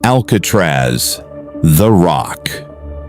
Alcatraz, the Rock.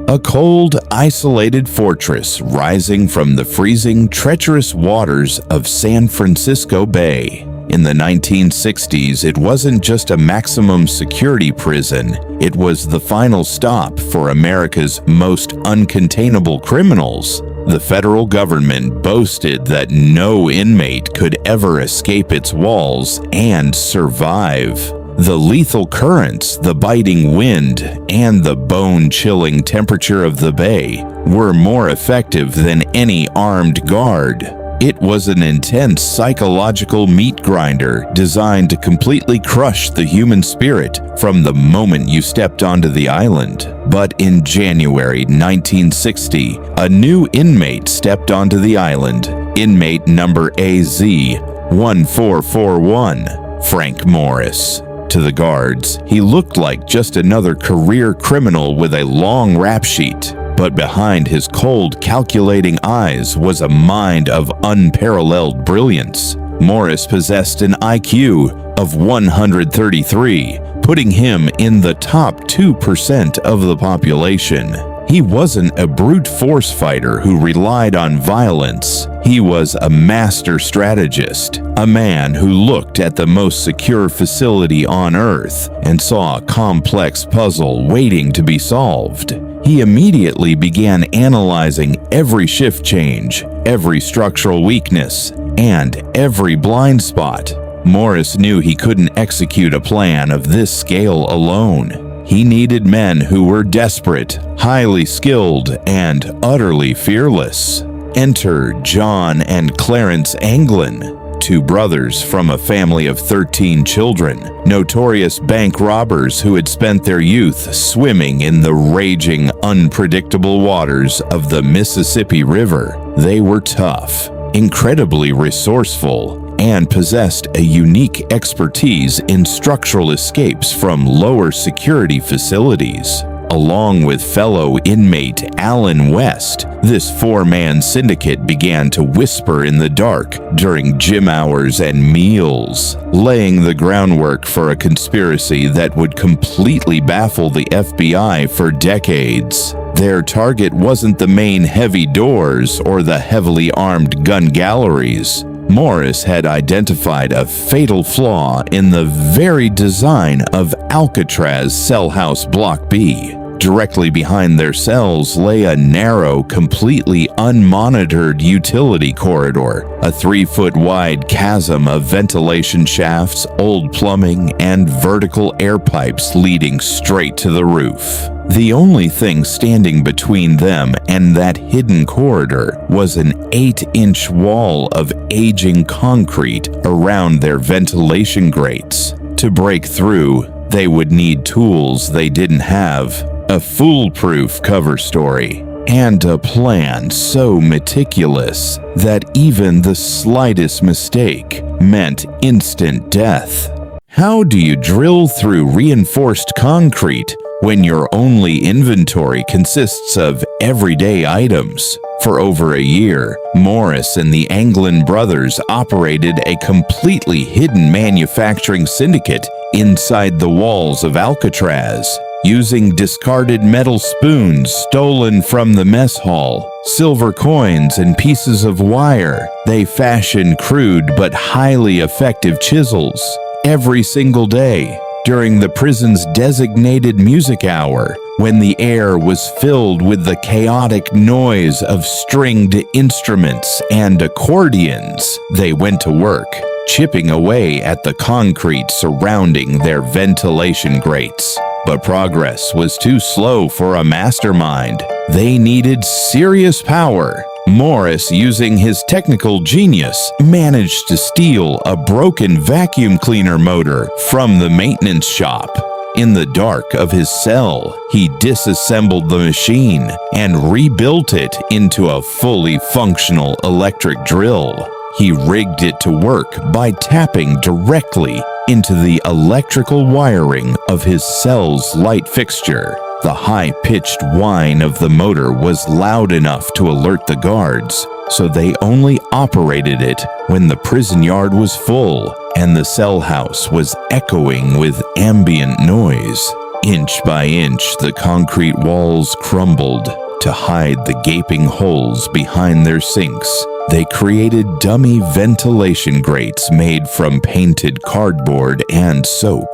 A cold, isolated fortress rising from the freezing, treacherous waters of San Francisco Bay. In the 1960s, it wasn't just a maximum security prison, it was the final stop for America's most uncontainable criminals. The federal government boasted that no inmate could ever escape its walls and survive. The lethal currents, the biting wind, and the bone-chilling temperature of the bay were more effective than any armed guard. It was an intense psychological meat grinder designed to completely crush the human spirit from the moment you stepped onto the island. But in January 1960, a new inmate stepped onto the island, inmate number AZ-1441, Frank Morris. To the guards, he looked like just another career criminal with a long rap sheet. But behind his cold, calculating eyes was a mind of unparalleled brilliance. Morris possessed an IQ of 133, putting him in the top 2% of the population. He wasn't a brute force fighter who relied on violence. He was a master strategist, a man who looked at the most secure facility on Earth and saw a complex puzzle waiting to be solved. He immediately began analyzing every shift change, every structural weakness, and every blind spot. Morris knew he couldn't execute a plan of this scale alone. He needed men who were desperate, highly skilled, and utterly fearless. Enter John and Clarence Anglin, two brothers from a family of 13 children, notorious bank robbers who had spent their youth swimming in the raging, unpredictable waters of the Mississippi River. They were tough, incredibly resourceful, and possessed a unique expertise in structural escapes from lower security facilities. Along with fellow inmate Alan West, this four-man syndicate began to whisper in the dark during gym hours and meals, laying the groundwork for a conspiracy that would completely baffle the FBI for decades. Their target wasn't the main heavy doors or the heavily armed gun galleries. Morris had identified a fatal flaw in the very design of Alcatraz Cell House Block B. Directly behind their cells lay a narrow, completely unmonitored utility corridor, a 3-foot-wide chasm of ventilation shafts, old plumbing, and vertical air pipes leading straight to the roof. The only thing standing between them and that hidden corridor was an 8-inch wall of aging concrete around their ventilation grates. To break through, they would need tools they didn't have, a foolproof cover story, and a plan so meticulous that even the slightest mistake meant instant death. How do you drill through reinforced concrete when your only inventory consists of everyday items? For over a year, Morris and the Anglin brothers operated a completely hidden manufacturing syndicate inside the walls of Alcatraz. Using discarded metal spoons stolen from the mess hall, silver coins, and pieces of wire, they fashioned crude but highly effective chisels. Every single day, during the prison's designated music hour, when the air was filled with the chaotic noise of stringed instruments and accordions, they went to work, chipping away at the concrete surrounding their ventilation grates. But progress was too slow for a mastermind. They needed serious power. Morris, using his technical genius, managed to steal a broken vacuum cleaner motor from the maintenance shop. In the dark of his cell, he disassembled the machine and rebuilt it into a fully functional electric drill. He rigged it to work by tapping directly into the electrical wiring of his cell's light fixture. The high-pitched whine of the motor was loud enough to alert the guards, so they only operated it when the prison yard was full and the cell house was echoing with ambient noise. Inch by inch, the concrete walls crumbled to hide the gaping holes behind their sinks. They created dummy ventilation grates made from painted cardboard and soap.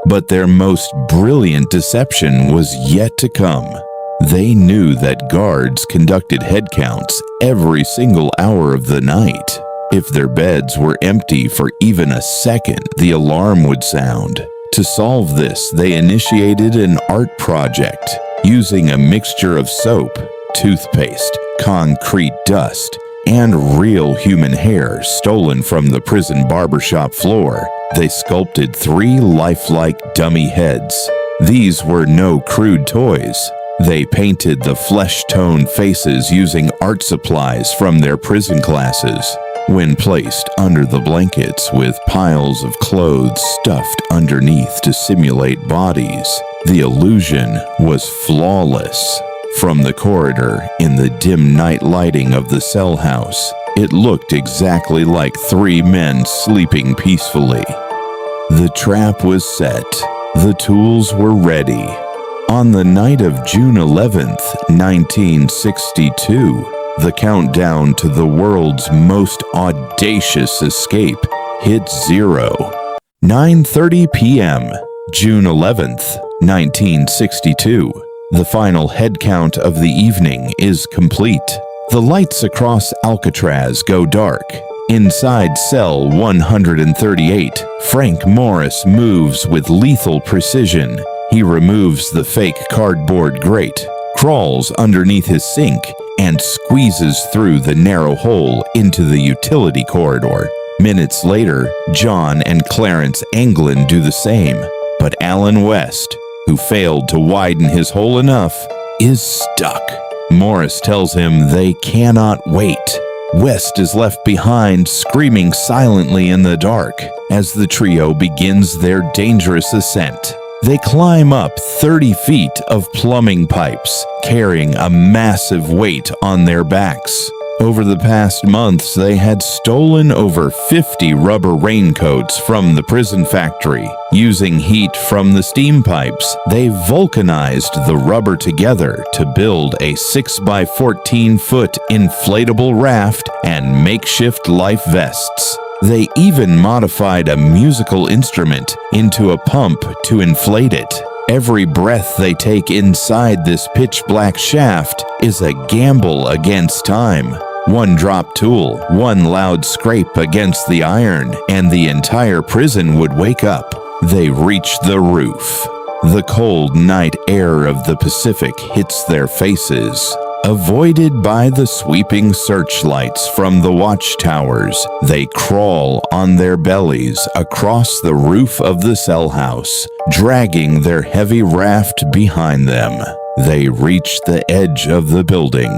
But their most brilliant deception was yet to come. They knew that guards conducted head counts every single hour of the night. If their beds were empty for even a second, the alarm would sound. To solve this, they initiated an art project using a mixture of soap, toothpaste, concrete dust, and real human hair stolen from the prison barbershop floor. They sculpted 3 lifelike dummy heads. These were no crude toys. They painted the flesh-tone faces using art supplies from their prison classes. When placed under the blankets with piles of clothes stuffed underneath to simulate bodies, the illusion was flawless. From the corridor, in the dim night lighting of the cell house, it looked exactly like 3 men sleeping peacefully. The trap was set. The tools were ready. On the night of June 11th, 1962, the countdown to the world's most audacious escape hit 0. 9:30 p.m., June 11th, 1962. The final head count of the evening is complete. The lights across Alcatraz go dark. Inside cell 138, Frank Morris moves with lethal precision. He removes the fake cardboard grate, crawls underneath his sink, and squeezes through the narrow hole into the utility corridor. Minutes later, John and Clarence Anglin do the same, but Alan West, who failed to widen his hole enough, is stuck. Morris tells him they cannot wait. West is left behind, screaming silently in the dark as the trio begins their dangerous ascent. They climb up 30 feet of plumbing pipes, carrying a massive weight on their backs. Over the past months, they had stolen over 50 rubber raincoats from the prison factory. Using heat from the steam pipes, they vulcanized the rubber together to build a 6 by 14-foot inflatable raft and makeshift life vests. They even modified a musical instrument into a pump to inflate it. Every breath they take inside this pitch-black shaft is a gamble against time. One drop tool, one loud scrape against the iron, and the entire prison would wake up. They reach the roof. The cold night air of the Pacific hits their faces. Avoided by the sweeping searchlights from the watchtowers, they crawl on their bellies across the roof of the cell house, dragging their heavy raft behind them. They reach the edge of the building.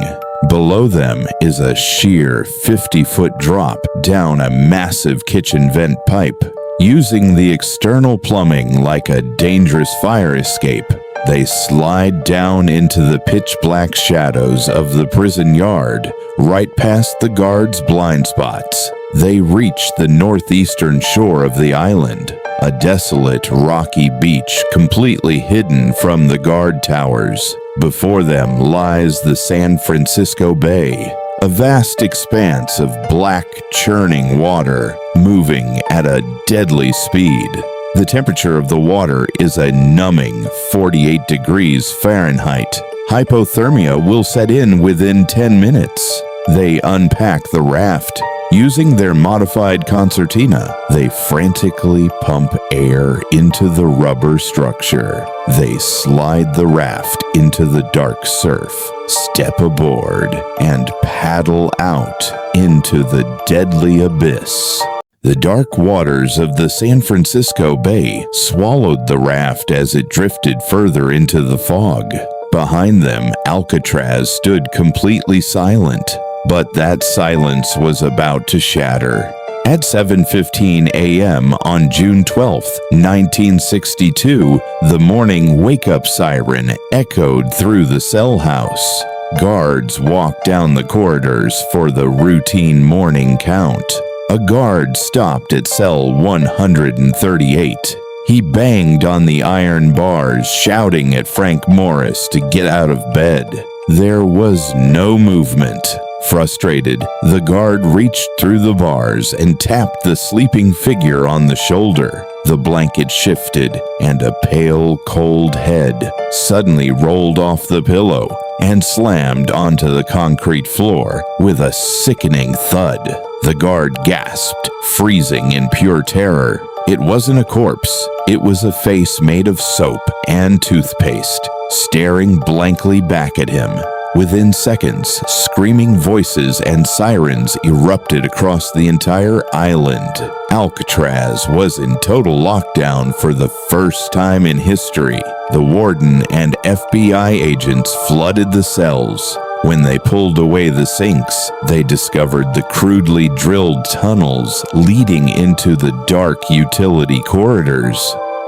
Below them is a sheer 50-foot drop down a massive kitchen vent pipe. Using the external plumbing like a dangerous fire escape, they slide down into the pitch-black shadows of the prison yard, right past the guards' blind spots. They reach the northeastern shore of the island, a desolate, rocky beach completely hidden from the guard towers. Before them lies the San Francisco Bay, a vast expanse of black, churning water, moving at a deadly speed. The temperature of the water is a numbing 48 degrees Fahrenheit. Hypothermia will set in within 10 minutes. They unpack the raft. Using their modified concertina, they frantically pump air into the rubber structure. They slide the raft into the dark surf, step aboard, and paddle out into the deadly abyss. The dark waters of the San Francisco Bay swallowed the raft as it drifted further into the fog. Behind them, Alcatraz stood completely silent, but that silence was about to shatter. At 7:15 a.m. on June 12, 1962, the morning wake-up siren echoed through the cell house. Guards walked down the corridors for the routine morning count. A guard stopped at cell 138. He banged on the iron bars, shouting at Frank Morris to get out of bed. There was no movement. Frustrated, the guard reached through the bars and tapped the sleeping figure on the shoulder. The blanket shifted, and a pale, cold head suddenly rolled off the pillow and slammed onto the concrete floor with a sickening thud. The guard gasped, freezing in pure terror. It wasn't a corpse. It was a face made of soap and toothpaste, staring blankly back at him. Within seconds, screaming voices and sirens erupted across the entire island. Alcatraz was in total lockdown for the first time in history. The warden and FBI agents flooded the cells. When they pulled away the sinks, they discovered the crudely drilled tunnels leading into the dark utility corridors.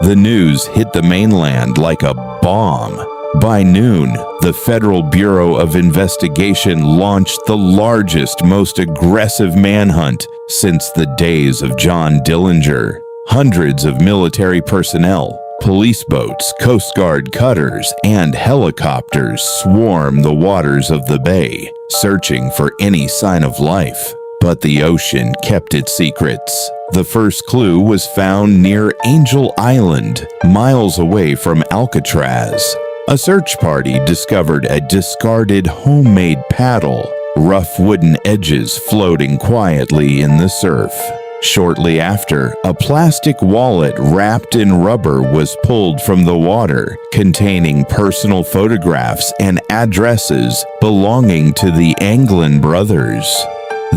The news hit the mainland like a bomb. By noon, the Federal Bureau of Investigation launched the largest, most aggressive manhunt since the days of John Dillinger. Hundreds of military personnel, police boats, Coast Guard cutters, and helicopters swarm the waters of the bay, searching for any sign of life. But the ocean kept its secrets. The first clue was found near Angel Island, miles away from Alcatraz. A search party discovered a discarded homemade paddle, rough wooden edges floating quietly in the surf. Shortly after, a plastic wallet wrapped in rubber was pulled from the water, containing personal photographs and addresses belonging to the Anglin brothers.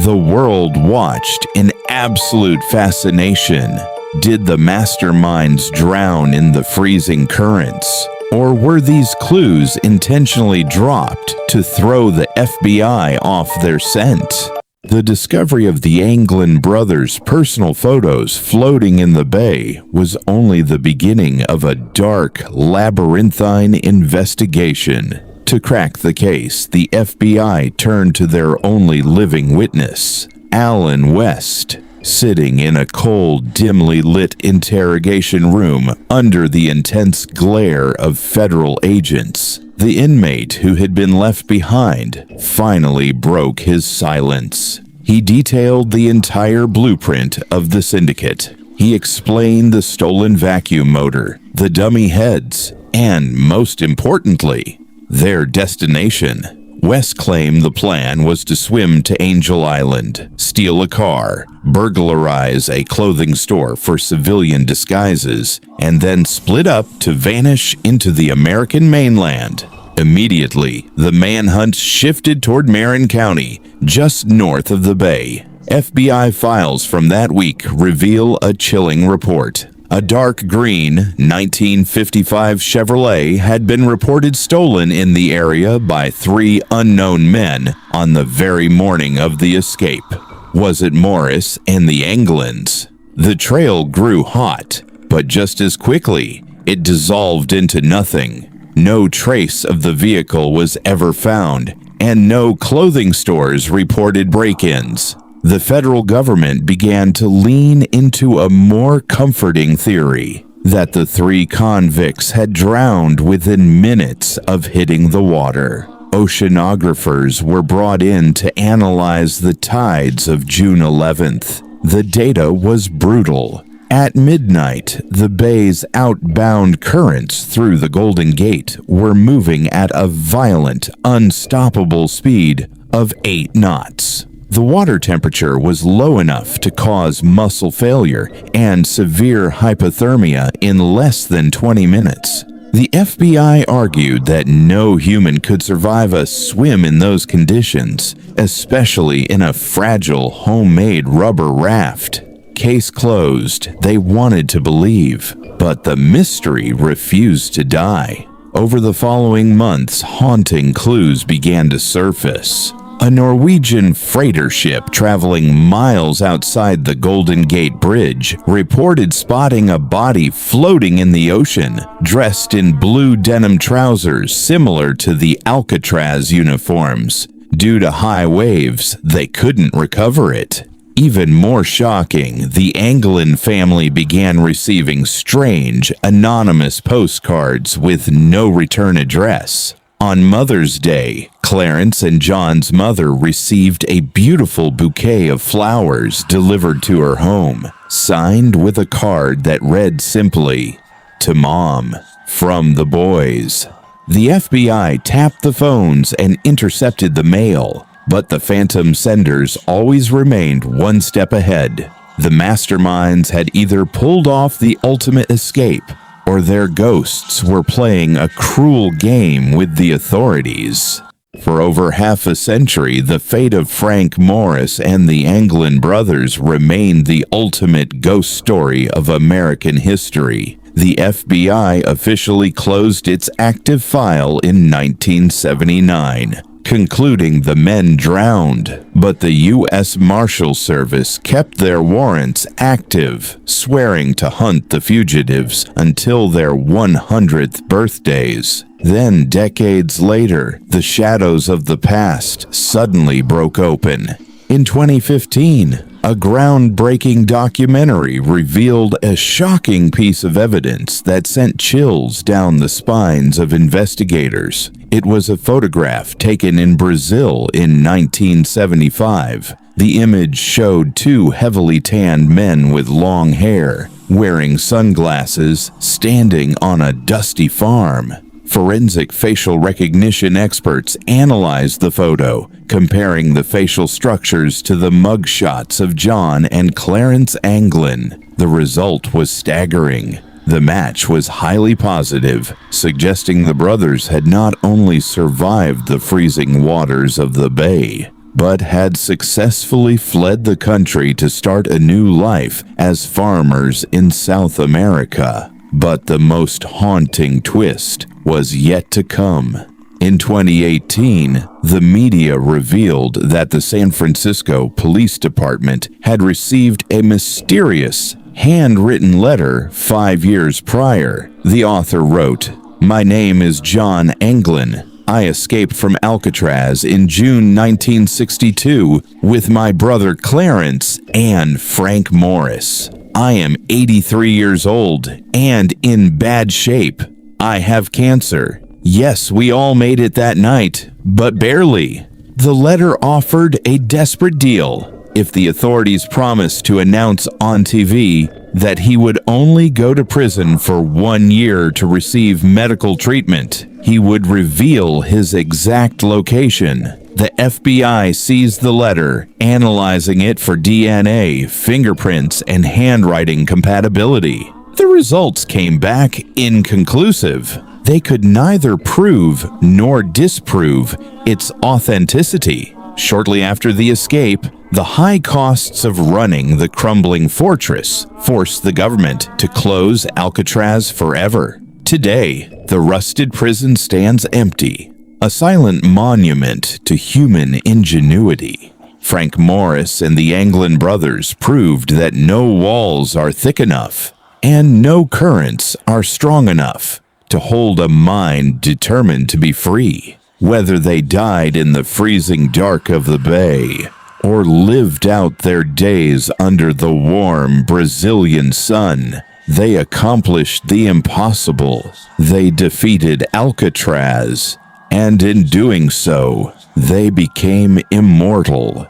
The world watched in absolute fascination. Did the masterminds drown in the freezing currents? Or were these clues intentionally dropped to throw the FBI off their scent? The discovery of the Anglin brothers' personal photos floating in the bay was only the beginning of a dark, labyrinthine investigation. To crack the case, the FBI turned to their only living witness, Alan West, sitting in a cold, dimly lit interrogation room under the intense glare of federal agents. The inmate who had been left behind finally broke his silence. He detailed the entire blueprint of the syndicate. He explained the stolen vacuum motor, the dummy heads, and, most importantly, their destination. West claimed the plan was to swim to Angel Island, steal a car, burglarize a clothing store for civilian disguises, and then split up to vanish into the American mainland. Immediately, the manhunt shifted toward Marin County, just north of the bay. FBI files from that week reveal a chilling report. A dark green 1955 Chevrolet had been reported stolen in the area by 3 unknown men on the very morning of the escape. Was it Morris and the Anglins? The trail grew hot, but just as quickly, it dissolved into nothing. No trace of the vehicle was ever found, and no clothing stores reported break-ins. The federal government began to lean into a more comforting theory that the 3 convicts had drowned within minutes of hitting the water. Oceanographers were brought in to analyze the tides of June 11th. The data was brutal. At midnight, the bay's outbound currents through the Golden Gate were moving at a violent, unstoppable speed of 8 knots. The water temperature was low enough to cause muscle failure and severe hypothermia in less than 20 minutes. The FBI argued that no human could survive a swim in those conditions, especially in a fragile, homemade rubber raft. Case closed, they wanted to believe, but the mystery refused to die. Over the following months, haunting clues began to surface. A Norwegian freighter ship traveling miles outside the Golden Gate Bridge reported spotting a body floating in the ocean, dressed in blue denim trousers similar to the Alcatraz uniforms. Due to high waves, they couldn't recover it. even more shocking, the Anglin family began receiving strange, anonymous postcards with no return address. On Mother's Day, Clarence and John's mother received a beautiful bouquet of flowers delivered to her home, signed with a card that read simply, "To Mom, from the boys." The FBI tapped the phones and intercepted the mail, but the phantom senders always remained one step ahead. The masterminds had either pulled off the ultimate escape, or their ghosts were playing a cruel game with the authorities. For over half a century, the fate of Frank Morris and the Anglin brothers remained the ultimate ghost story of American history. The FBI officially closed its active file in 1979, concluding the men drowned, but the U.S. Marshal Service kept their warrants active, swearing to hunt the fugitives until their 100th birthdays. Then, decades later, the shadows of the past suddenly broke open. In 2015, a groundbreaking documentary revealed a shocking piece of evidence that sent chills down the spines of investigators. It was a photograph taken in Brazil in 1975. The image showed two heavily tanned men with long hair, wearing sunglasses, standing on a dusty farm. Forensic facial recognition experts analyzed the photo, comparing the facial structures to the mugshots of John and Clarence Anglin. The result was staggering. The match was highly positive, suggesting the brothers had not only survived the freezing waters of the bay, but had successfully fled the country to start a new life as farmers in South America. But the most haunting twist was yet to come. In 2018, the media revealed that the San Francisco Police Department had received a mysterious, handwritten letter 5 years prior. The author wrote, "My name is John Anglin. I escaped from Alcatraz in June 1962 with my brother Clarence and Frank Morris. I am 83 years old and in bad shape. I have cancer. Yes, we all made it that night, but barely." The letter offered a desperate deal. If the authorities promised to announce on TV that he would only go to prison for 1 year to receive medical treatment, he would reveal his exact location. The FBI seized the letter, analyzing it for DNA, fingerprints, and handwriting compatibility. The results came back inconclusive. They could neither prove nor disprove its authenticity. Shortly after the escape, the high costs of running the crumbling fortress forced the government to close Alcatraz forever. Today, the rusted prison stands empty, a silent monument to human ingenuity. Frank Morris and the Anglin brothers proved that no walls are thick enough and no currents are strong enough to hold a mind determined to be free. Whether they died in the freezing dark of the bay or lived out their days under the warm Brazilian sun, they accomplished the impossible. They defeated Alcatraz, and in doing so, they became immortal.